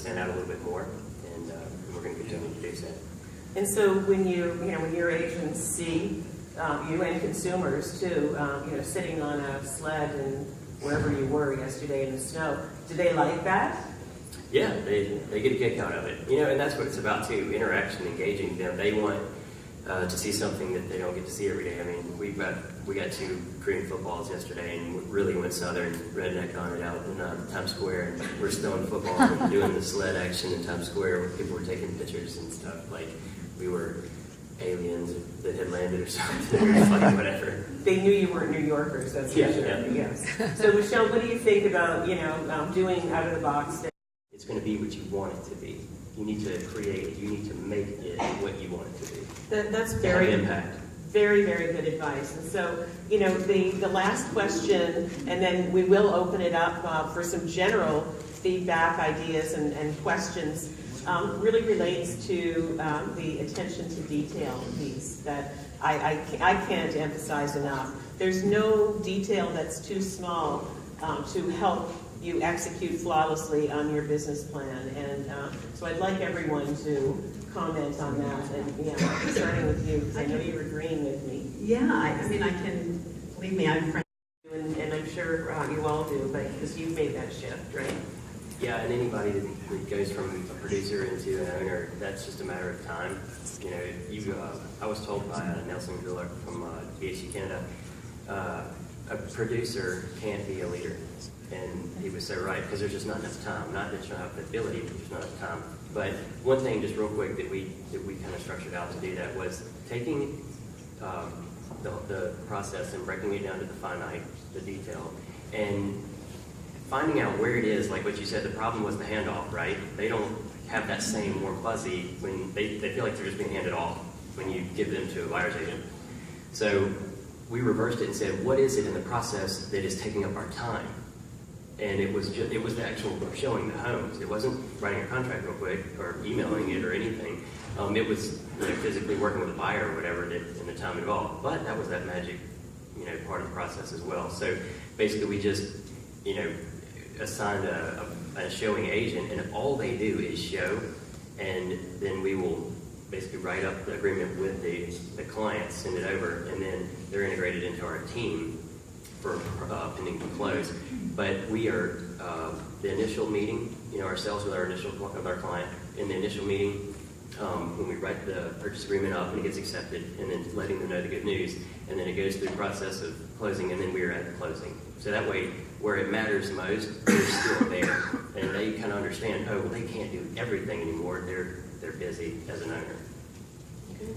stand out a little bit more, and we're going to continue to do so. And so when when your agents see you and consumers too, sitting on a sled and wherever you were yesterday in the snow, do they like that? Yeah, they get a kick out of it. And that's what it's about too, interaction, engaging them. They want to see something that they don't get to see every day. I mean, we got 2 Korean footballs yesterday and really went southern, redneck on it out in Times Square. And we're still in football and doing the sled action in Times Square where people were taking pictures and stuff. Like we were aliens that had landed or something. Like whatever. They knew you weren't New Yorkers, that's for sure. Yeah. Yes. So Michelle, what do you think about doing out of the box? It's going to be what you want it to be. You need to create it. You need to make it what you want it to be. That's very impact. Very, very good advice. And so, the last question, and then we will open it up for some general feedback, ideas, and questions, really relates to the attention to detail piece that I can't emphasize enough. There's no detail that's too small to help you execute flawlessly on your business plan. And so I'd like everyone to comment on that. And starting with you, because I know you're agreeing with me. Yeah, I mean, I can, believe me, I'm friends. And I'm sure you all do, but because you've made that shift, right? Yeah, and anybody that goes from a producer into an owner, that's just a matter of time. I was told by Nelson Gillard from BHC Canada, a producer can't be a leader. And he was so right, because there's just not enough time. Not that you don't have the ability, but there's not enough time. But one thing, just real quick, that we kind of structured out to do that was taking the process and breaking it down to the finite, the detail, and finding out where it is. Like what you said, the problem was the handoff, right? They don't have that same warm fuzzy when they feel like they're just being handed off when you give them to a buyer's agent. So we reversed it and said, what is it in the process that is taking up our time? And it was the actual showing the homes. It wasn't writing a contract real quick or emailing it or anything. It was physically working with a buyer or whatever in the time involved. But that was that magic, part of the process as well. So basically, we just assigned a showing agent, and all they do is show, and then we will basically write up the agreement with the client, send it over, and then they're integrated into our team for pending close. But we are the initial meeting, ourselves with our client in the initial meeting, when we write the purchase agreement up and it gets accepted, and then letting them know the good news, and then it goes through the process of closing, and then we are at the closing. So that way, where it matters most, they're still there, and they kind of understand, oh, well, they can't do everything anymore. They're busy as an owner. Okay.